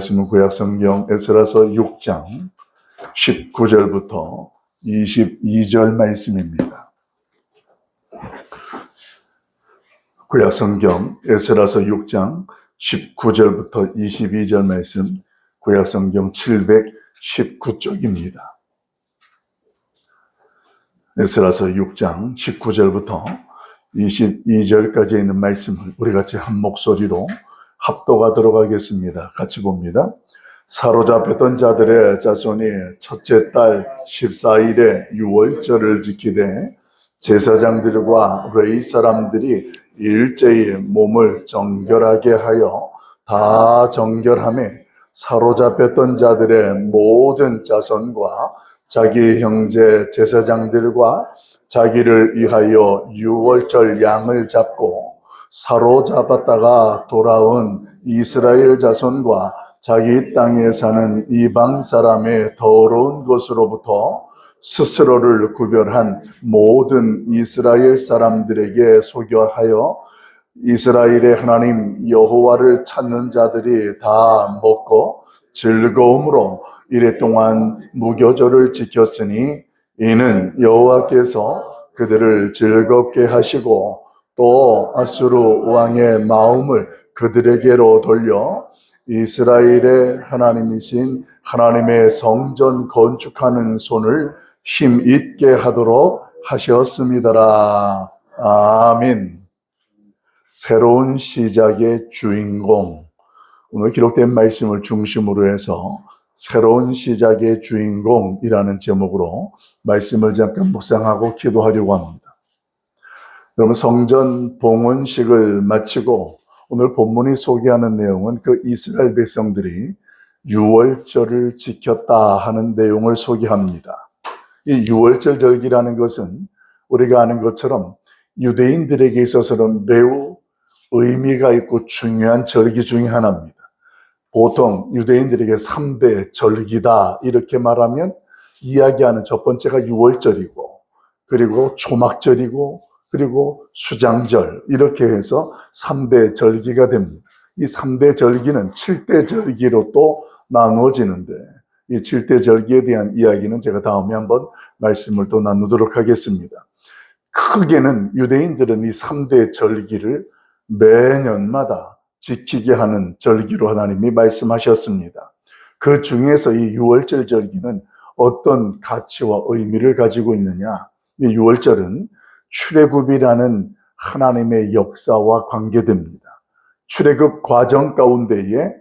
말씀은 구약성경 에스라서 6장 19절부터 22절 말씀입니다. 구약성경 에스라서 6장 19절부터 22절 말씀, 구약성경 719쪽입니다. 에스라서 6장 19절부터 22절까지 있는 말씀을 우리 같이 한 목소리로 합독하도록 하겠습니다. 같이 봅니다. 사로잡혔던 자들의 자손이 첫째 달 14일에 유월절을 지키되 제사장들과 레위 사람들이 일제히 몸을 정결하게 하여 다 정결함에 사로잡혔던 자들의 모든 자손과 자기 형제 제사장들과 자기를 위하여 유월절 양을 잡고 사로잡았다가 돌아온 이스라엘 자손과 자기 땅에 사는 이방 사람의 더러운 것으로부터 스스로를 구별한 모든 이스라엘 사람들에게 소교하여 이스라엘의 하나님 여호와를 찾는 자들이 다 먹고 즐거움으로 이랫동안 무교절을 지켰으니 이는 여호와께서 그들을 즐겁게 하시고 또 아수르 왕의 마음을 그들에게로 돌려 이스라엘의 하나님이신 하나님의 성전 건축하는 손을 힘있게 하도록 하셨습니다라. 아멘. 새로운 시작의 주인공, 오늘 기록된 말씀을 중심으로 해서 새로운 시작의 주인공이라는 제목으로 말씀을 잠깐 묵상하고 기도하려고 합니다. 여러분, 성전 봉헌식을 마치고 오늘 본문이 소개하는 내용은 그 이스라엘 백성들이 유월절을 지켰다 하는 내용을 소개합니다. 이 유월절 절기라는 것은 우리가 아는 것처럼 유대인들에게 있어서는 매우 의미가 있고 중요한 절기 중에 하나입니다. 보통 유대인들에게 3대 절기다 이렇게 말하면 이야기하는 첫 번째가 유월절이고, 그리고 초막절이고, 그리고 수장절, 이렇게 해서 3대 절기가 됩니다. 이 3대 절기는 7대 절기로 또 나누어지는데, 이 7대 절기에 대한 이야기는 제가 다음에 한번 말씀을 또 나누도록 하겠습니다. 크게는 유대인들은 이 3대 절기를 매년마다 지키게 하는 절기로 하나님이 말씀하셨습니다. 그 중에서 이 유월절 절기는 어떤 가치와 의미를 가지고 있느냐? 이 유월절은 출애굽이라는 하나님의 역사와 관계됩니다. 출애굽 과정 가운데에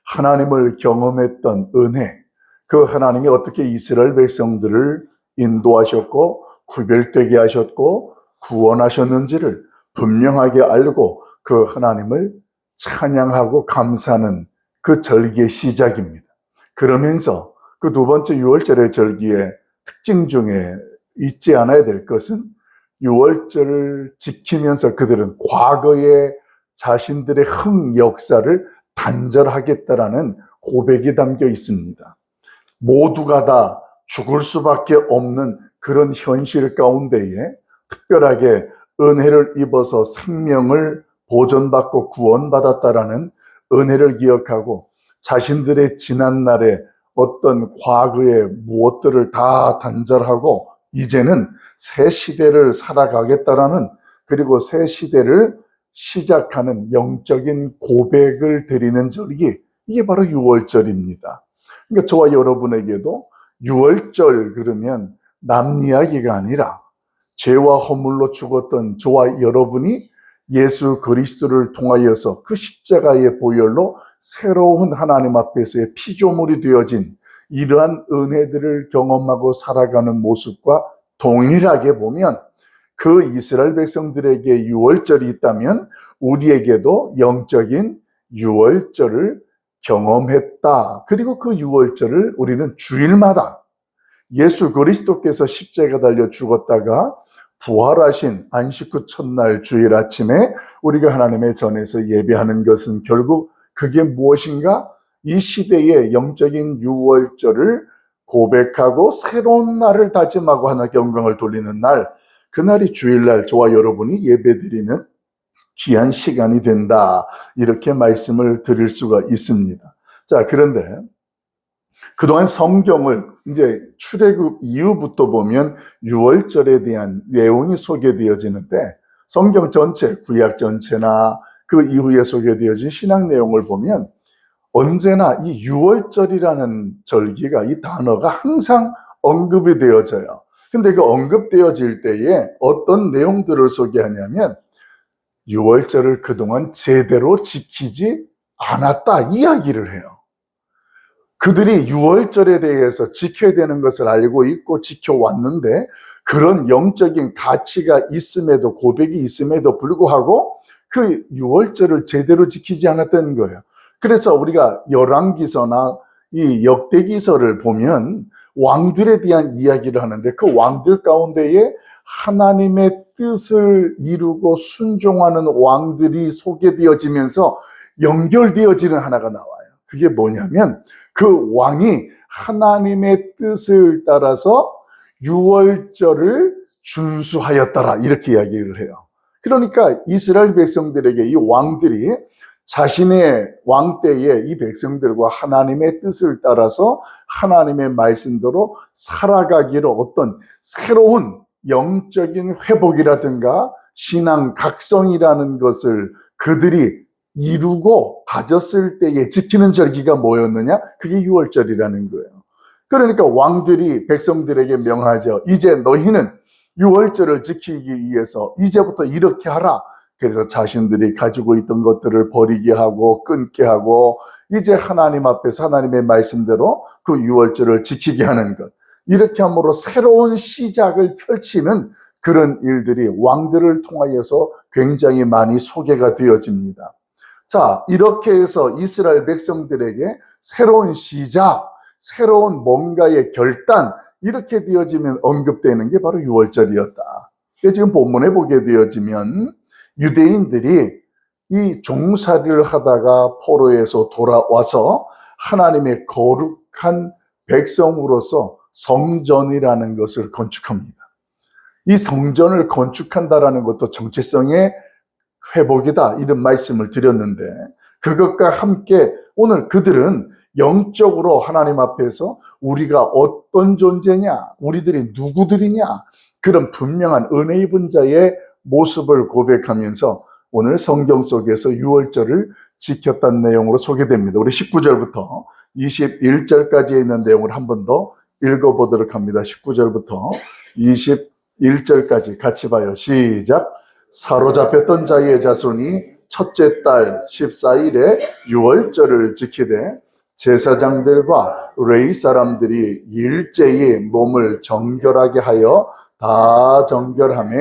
하나님을 경험했던 은혜, 그 하나님이 어떻게 이스라엘 백성들을 인도하셨고 구별되게 하셨고 구원하셨는지를 분명하게 알고 그 하나님을 찬양하고 감사하는 그 절기의 시작입니다. 그러면서 그 두 번째 유월절의 절기의 특징 중에 잊지 않아야 될 것은 유월절을 지키면서 그들은 과거의 자신들의 역사를 단절하겠다라는 고백이 담겨 있습니다. 모두가 다 죽을 수밖에 없는 그런 현실 가운데에 특별하게 은혜를 입어서 생명을 보존받고 구원받았다라는 은혜를 기억하고 자신들의 지난날의 어떤 과거의 무엇들을 다 단절하고 이제는 새 시대를 살아가겠다라는, 그리고 새 시대를 시작하는 영적인 고백을 드리는 절기, 이게 바로 유월절입니다. 그러니까 저와 여러분에게도 유월절 그러면 남 이야기가 아니라 죄와 허물로 죽었던 저와 여러분이 예수 그리스도를 통하여서 그 십자가의 보혈로 새로운 하나님 앞에서의 피조물이 되어진 이러한 은혜들을 경험하고 살아가는 모습과 동일하게 보면 그 이스라엘 백성들에게 유월절이 있다면 우리에게도 영적인 유월절을 경험했다. 그리고 그 유월절을 우리는 주일마다 예수 그리스도께서 십자가 달려 죽었다가 부활하신 안식 후 첫날 주일 아침에 우리가 하나님의 전에서 예배하는 것은 결국 그게 무엇인가? 이 시대의 영적인 유월절을 고백하고 새로운 날을 다짐하고 하나님께 영광을 돌리는 날, 그날이 주일날 저와 여러분이 예배드리는 귀한 시간이 된다, 이렇게 말씀을 드릴 수가 있습니다. 자, 그런데 그동안 성경을 이제 출애굽 이후부터 보면 유월절에 대한 내용이 소개되어지는데 성경 전체, 구약 전체나 그 이후에 소개되어진 신학 내용을 보면 언제나 이 유월절이라는 절기가, 이 단어가 항상 언급이 되어져요. 근데 그 언급되어질 때에 어떤 내용들을 소개하냐면 유월절을 그동안 제대로 지키지 않았다 이야기를 해요. 그들이 유월절에 대해서 지켜야 되는 것을 알고 있고 지켜왔는데 그런 영적인 가치가 있음에도, 고백이 있음에도 불구하고 그 유월절을 제대로 지키지 않았다는 거예요. 그래서 우리가 열왕기서나 이 역대기서를 보면 왕들에 대한 이야기를 하는데 그 왕들 가운데에 하나님의 뜻을 이루고 순종하는 왕들이 소개되어지면서 연결되어지는 하나가 나와요. 그게 뭐냐면 그 왕이 하나님의 뜻을 따라서 유월절을 준수하였더라 이렇게 이야기를 해요. 그러니까 이스라엘 백성들에게 이 왕들이 자신의 왕 때에 이 백성들과 하나님의 뜻을 따라서 하나님의 말씀대로 살아가기를 어떤 새로운 영적인 회복이라든가 신앙 각성이라는 것을 그들이 이루고 가졌을 때에 지키는 절기가 뭐였느냐? 그게 유월절이라는 거예요. 그러니까 왕들이 백성들에게 명하죠. 이제 너희는 유월절을 지키기 위해서 이제부터 이렇게 하라. 그래서 자신들이 가지고 있던 것들을 버리게 하고 끊게 하고 이제 하나님 앞에서 하나님의 말씀대로 그 유월절을 지키게 하는 것. 이렇게 함으로 새로운 시작을 펼치는 그런 일들이 왕들을 통하여서 굉장히 많이 소개가 되어집니다. 자, 이렇게 해서 이스라엘 백성들에게 새로운 시작, 새로운 뭔가의 결단 이렇게 되어지면 언급되는 게 바로 유월절이었다. 지금 본문에 보게 되어지면 유대인들이 이 종살이를 하다가 포로에서 돌아와서 하나님의 거룩한 백성으로서 성전이라는 것을 건축합니다. 이 성전을 건축한다라는 것도 정체성의 회복이다 이런 말씀을 드렸는데 그것과 함께 오늘 그들은 영적으로 하나님 앞에서 우리가 어떤 존재냐, 우리들이 누구들이냐 그런 분명한 은혜 입은 자의 모습을 고백하면서 오늘 성경 속에서 유월절을 지켰다는 내용으로 소개됩니다. 우리 19절부터 21절까지 있는 내용을 한 번 더 읽어보도록 합니다. 19절부터 21절까지 같이 봐요. 시작. 사로잡혔던 자의 자손이 첫째 달 14일에 유월절을 지키되 제사장들과 레위 사람들이 일제히 몸을 정결하게 하여 다 정결하며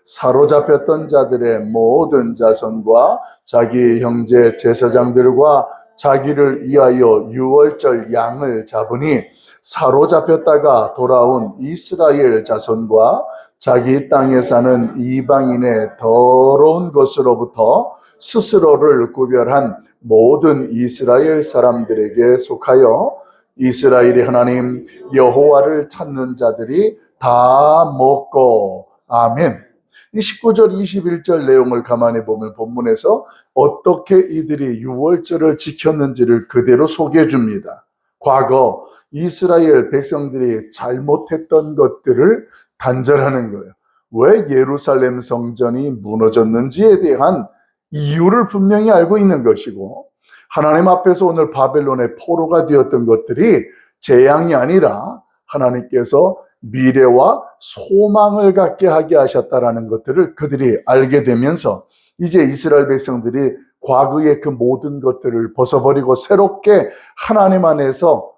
사로잡혔던 자들의 모든 자손과 자기 형제 제사장들과 자기를 위하여 유월절 양을 잡으니 사로잡혔다가 돌아온 이스라엘 자손과 자기 땅에 사는 이방인의 더러운 것으로부터 스스로를 구별한 모든 이스라엘 사람들에게 속하여 이스라엘의 하나님 여호와를 찾는 자들이 다 먹고 아멘. 이 19절 21절 내용을 가만히 보면 본문에서 어떻게 이들이 유월절을 지켰는지를 그대로 소개해 줍니다. 과거 이스라엘 백성들이 잘못했던 것들을 단절하는 거예요. 왜 예루살렘 성전이 무너졌는지에 대한 이유를 분명히 알고 있는 것이고 하나님 앞에서 오늘 바벨론의 포로가 되었던 것들이 재앙이 아니라 하나님께서 미래와 소망을 갖게 하게 하셨다라는 것들을 그들이 알게 되면서 이제 이스라엘 백성들이 과거의 그 모든 것들을 벗어버리고 새롭게 하나님 안에서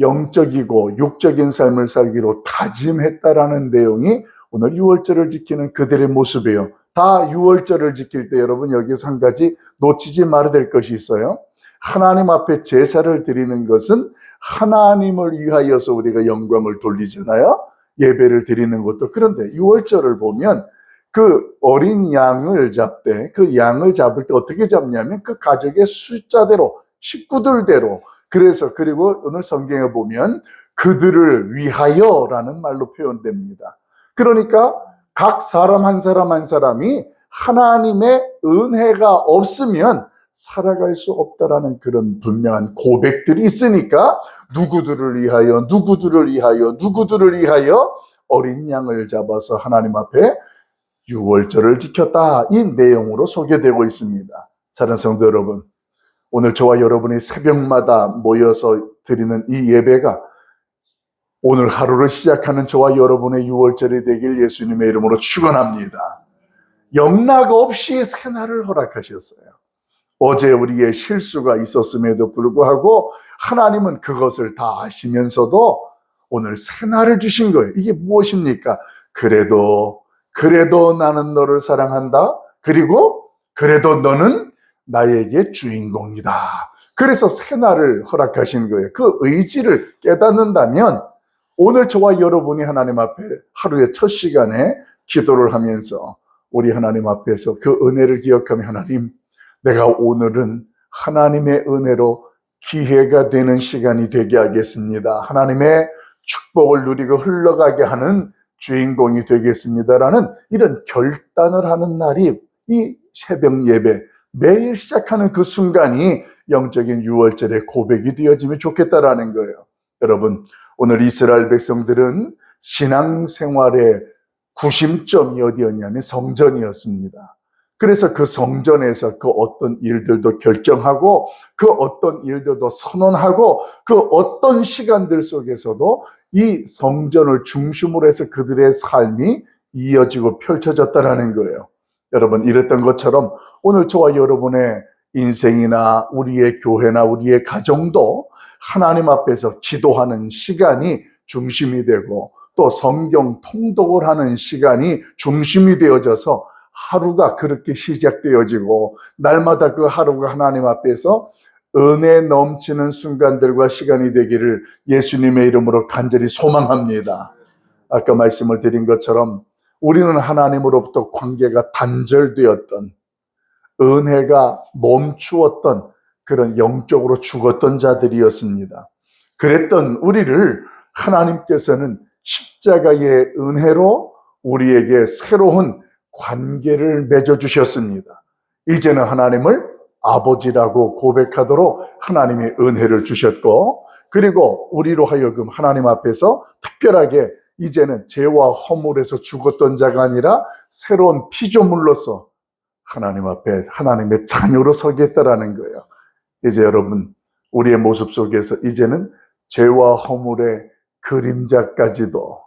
영적이고 육적인 삶을 살기로 다짐했다라는 내용이 오늘 유월절을 지키는 그들의 모습이에요. 다 유월절을 지킬 때 여러분 여기서 한 가지 놓치지 말아야 될 것이 있어요. 하나님 앞에 제사를 드리는 것은 하나님을 위하여서 우리가 영광을 돌리잖아요. 예배를 드리는 것도. 그런데 유월절을 보면 그 어린 양을 잡되 그 양을 잡을 때 어떻게 잡냐면 그 가족의 숫자대로 식구들대로 그래서 그리고 오늘 성경에 보면 그들을 위하여라는 말로 표현됩니다. 그러니까 각 사람 한 사람 한 사람이 하나님의 은혜가 없으면 살아갈 수 없다라는 그런 분명한 고백들이 있으니까 누구들을 위하여 누구들을 위하여 누구들을 위하여 어린 양을 잡아서 하나님 앞에 유월절을 지켰다, 이 내용으로 소개되고 있습니다. 사랑하는 성도 여러분, 오늘 저와 여러분이 새벽마다 모여서 드리는 이 예배가 오늘 하루를 시작하는 저와 여러분의 유월절이 되길 예수님의 이름으로 축원합니다. 영락 없이 새날을 허락하셨어요. 어제 우리의 실수가 있었음에도 불구하고 하나님은 그것을 다 아시면서도 오늘 새날을 주신 거예요. 이게 무엇입니까? 그래도 나는 너를 사랑한다. 그리고 그래도 너는 나에게 주인공이다. 그래서 새날을 허락하신 거예요. 그 의지를 깨닫는다면 오늘 저와 여러분이 하나님 앞에 하루의 첫 시간에 기도를 하면서 우리 하나님 앞에서 그 은혜를 기억하며, 하나님, 내가 오늘은 하나님의 은혜로 기회가 되는 시간이 되게 하겠습니다. 하나님의 축복을 누리고 흘러가게 하는 주인공이 되겠습니다라는 이런 결단을 하는 날이 이 새벽 예배, 매일 시작하는 그 순간이 영적인 유월절의 고백이 되어지면 좋겠다라는 거예요. 여러분, 오늘 이스라엘 백성들은 신앙생활의 구심점이 어디였냐면 성전이었습니다. 그래서 그 성전에서 그 어떤 일들도 결정하고 그 어떤 일들도 선언하고 그 어떤 시간들 속에서도 이 성전을 중심으로 해서 그들의 삶이 이어지고 펼쳐졌다는 거예요. 여러분, 이랬던 것처럼 오늘 저와 여러분의 인생이나 우리의 교회나 우리의 가정도 하나님 앞에서 기도하는 시간이 중심이 되고 또 성경 통독을 하는 시간이 중심이 되어져서 하루가 그렇게 시작되어지고 날마다 그 하루가 하나님 앞에서 은혜 넘치는 순간들과 시간이 되기를 예수님의 이름으로 간절히 소망합니다. 아까 말씀을 드린 것처럼 우리는 하나님으로부터 관계가 단절되었던, 은혜가 멈추었던 그런 영적으로 죽었던 자들이었습니다. 그랬던 우리를 하나님께서는 십자가의 은혜로 우리에게 새로운 관계를 맺어주셨습니다. 이제는 하나님을 아버지라고 고백하도록 하나님의 은혜를 주셨고, 그리고 우리로 하여금 하나님 앞에서 특별하게 이제는 죄와 허물에서 죽었던 자가 아니라 새로운 피조물로서 하나님 앞에 하나님의 자녀로 서겠다라는 거예요. 이제 여러분, 우리의 모습 속에서 이제는 죄와 허물의 그림자까지도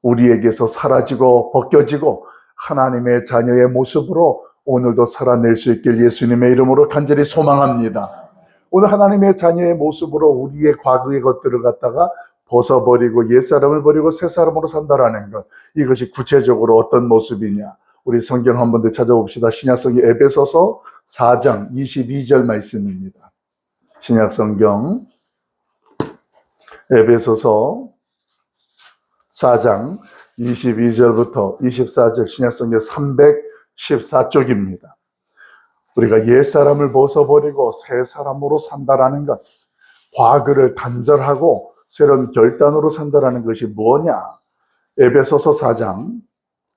우리에게서 사라지고 벗겨지고 하나님의 자녀의 모습으로 오늘도 살아낼 수 있길 예수님의 이름으로 간절히 소망합니다. 오늘 하나님의 자녀의 모습으로 우리의 과거의 것들을 갖다가 벗어버리고 옛사람을 버리고 새사람으로 산다라는 것, 이것이 구체적으로 어떤 모습이냐, 우리 성경 한 번 더 찾아봅시다. 신약성경 에베소서 4장 22절 말씀입니다. 신약성경 에베소서 4장 22절부터 24절, 신약성경 314쪽입니다. 우리가 옛사람을 벗어버리고 새사람으로 산다라는 것, 과거를 단절하고 새로운 결단으로 산다라는 것이 뭐냐? 에베소서 4장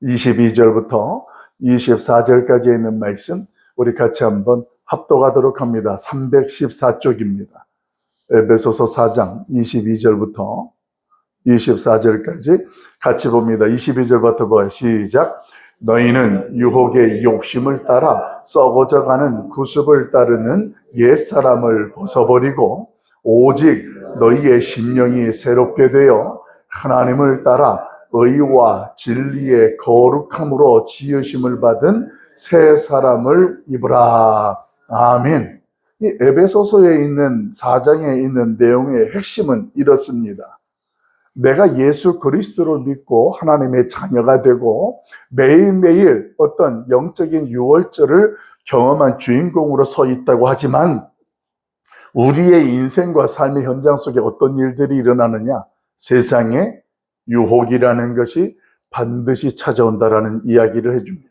22절부터 24절까지 있는 말씀 우리 같이 한번 합독하도록 합니다. 314쪽입니다. 에베소서 4장 22절부터 24절까지 같이 봅니다. 22절부터 봐요. 시작. 너희는 유혹의 욕심을 따라 썩어져가는 구습을 따르는 옛사람을 벗어버리고 오직 너희의 심령이 새롭게 되어 하나님을 따라 의와 진리의 거룩함으로 지으심을 받은 새 사람을 입으라. 아멘. 이 에베소서에 있는 4장에 있는 내용의 핵심은 이렇습니다. 내가 예수 그리스도를 믿고 하나님의 자녀가 되고 매일매일 어떤 영적인 유월절을 경험한 주인공으로 서 있다고 하지만 우리의 인생과 삶의 현장 속에 어떤 일들이 일어나느냐? 세상에 유혹이라는 것이 반드시 찾아온다라는 이야기를 해줍니다.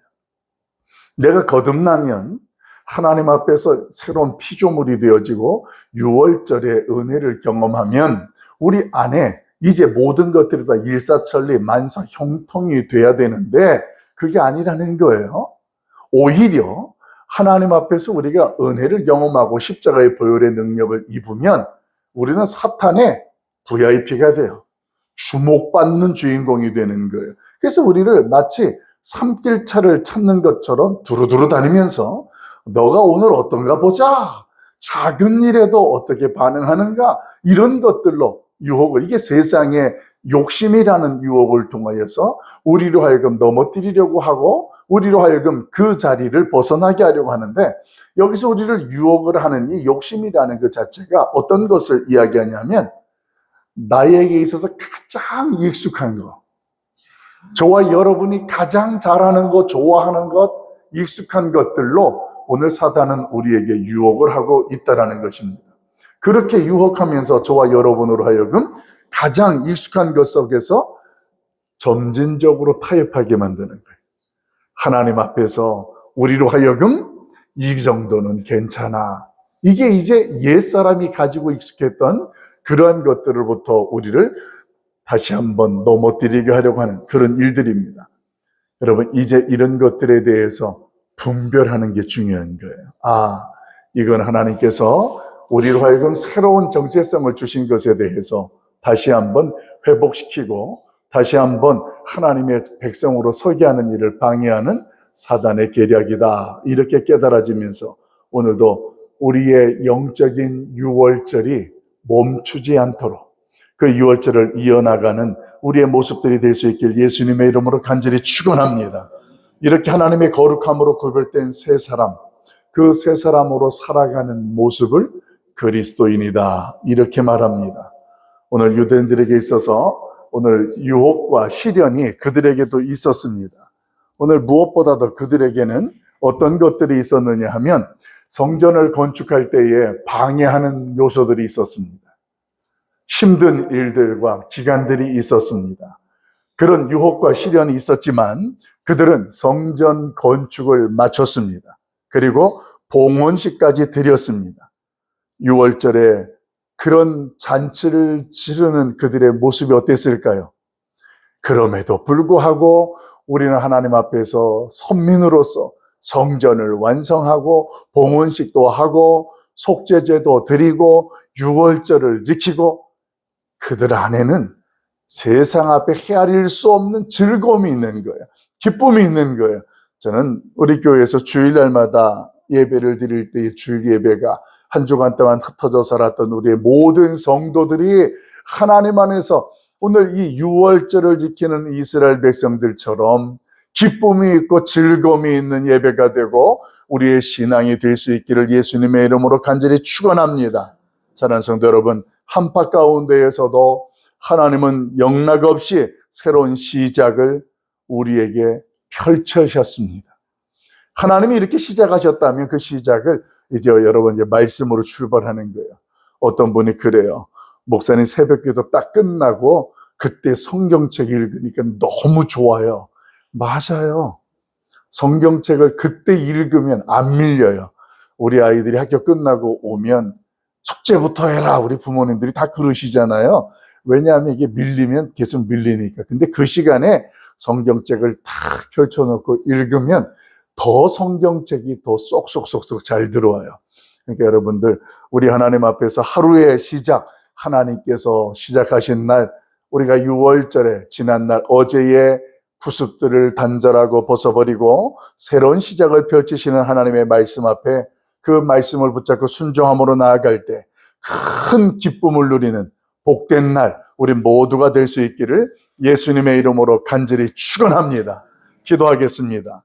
내가 거듭나면 하나님 앞에서 새로운 피조물이 되어지고 유월절의 은혜를 경험하면 우리 안에 이제 모든 것들이 다 일사천리 만사 형통이 돼야 되는데 그게 아니라는 거예요. 오히려 하나님 앞에서 우리가 은혜를 경험하고 십자가의 보혈의 능력을 입으면 우리는 사탄의 VIP가 돼요. 주목받는 주인공이 되는 거예요. 그래서 우리를 마치 산길차를 찾는 것처럼 두루두루 다니면서 너가 오늘 어떤가 보자. 작은 일에도 어떻게 반응하는가. 이런 것들로 유혹을, 이게 세상의 욕심이라는 유혹을 통하여서 우리로 하여금 넘어뜨리려고 하고 우리로 하여금 그 자리를 벗어나게 하려고 하는데, 여기서 우리를 유혹을 하는 이 욕심이라는 그 자체가 어떤 것을 이야기하냐면 나에게 있어서 가장 익숙한 것, 저와 여러분이 가장 잘하는 것, 좋아하는 것, 익숙한 것들로 오늘 사단은 우리에게 유혹을 하고 있다는 것입니다. 그렇게 유혹하면서 저와 여러분으로 하여금 가장 익숙한 것 속에서 점진적으로 타협하게 만드는 거예요. 하나님 앞에서 우리로 하여금 이 정도는 괜찮아. 이게 이제 옛사람이 가지고 익숙했던 그러한 것들로부터 우리를 다시 한번 넘어뜨리게 하려고 하는 그런 일들입니다. 여러분, 이제 이런 것들에 대해서 분별하는 게 중요한 거예요. 이건 하나님께서 우리로 하여금 새로운 정체성을 주신 것에 대해서 다시 한번 회복시키고 다시 한번 하나님의 백성으로 서게 하는 일을 방해하는 사단의 계략이다. 이렇게 깨달아지면서 오늘도 우리의 영적인 유월절이 멈추지 않도록 그 유월절을 이어나가는 우리의 모습들이 될 수 있길 예수님의 이름으로 간절히 축원합니다. 이렇게 하나님의 거룩함으로 구별된 새 사람, 그 새 사람으로 살아가는 모습을 그리스도인이다. 이렇게 말합니다. 오늘 유대인들에게 있어서 오늘 유혹과 시련이 그들에게도 있었습니다. 오늘 무엇보다도 그들에게는 어떤 것들이 있었느냐 하면 성전을 건축할 때에 방해하는 요소들이 있었습니다. 힘든 일들과 기간들이 있었습니다. 그런 유혹과 시련이 있었지만 그들은 성전 건축을 마쳤습니다. 그리고 봉헌식까지 드렸습니다. 유월절에 그런 잔치를 치르는 그들의 모습이 어땠을까요? 그럼에도 불구하고 우리는 하나님 앞에서 선민으로서 성전을 완성하고 봉헌식도 하고 속죄제도 드리고 유월절을 지키고 그들 안에는 세상 앞에 헤아릴 수 없는 즐거움이 있는 거예요. 기쁨이 있는 거예요. 저는 우리 교회에서 주일날마다 예배를 드릴 때의 주일 예배가 한 주간 동안 흩어져 살았던 우리의 모든 성도들이 하나님 안에서 오늘 이 유월절을 지키는 이스라엘 백성들처럼 기쁨이 있고 즐거움이 있는 예배가 되고 우리의 신앙이 될 수 있기를 예수님의 이름으로 간절히 축원합니다. 사랑하는 성도 여러분, 한파 가운데에서도 하나님은 영락없이 새로운 시작을 우리에게 펼쳐셨습니다. 하나님이 이렇게 시작하셨다면 그 시작을 이제 여러분 이제 말씀으로 출발하는 거예요. 어떤 분이 그래요. 목사님 새벽기도 딱 끝나고 그때 성경책 읽으니까 너무 좋아요. 맞아요. 성경책을 그때 읽으면 안 밀려요. 우리 아이들이 학교 끝나고 오면 숙제부터 해라. 우리 부모님들이 다 그러시잖아요. 왜냐하면 이게 밀리면 계속 밀리니까. 근데 그 시간에 성경책을 탁 펼쳐놓고 읽으면 더 성경책이 더 쏙쏙쏙쏙 잘 들어와요. 그러니까 여러분들, 우리 하나님 앞에서 하루의 시작, 하나님께서 시작하신 날, 우리가 유월절에 지난날 어제의 구습들을 단절하고 벗어버리고 새로운 시작을 펼치시는 하나님의 말씀 앞에 그 말씀을 붙잡고 순종함으로 나아갈 때 큰 기쁨을 누리는 복된 날 우리 모두가 될 수 있기를 예수님의 이름으로 간절히 축원합니다. 기도하겠습니다.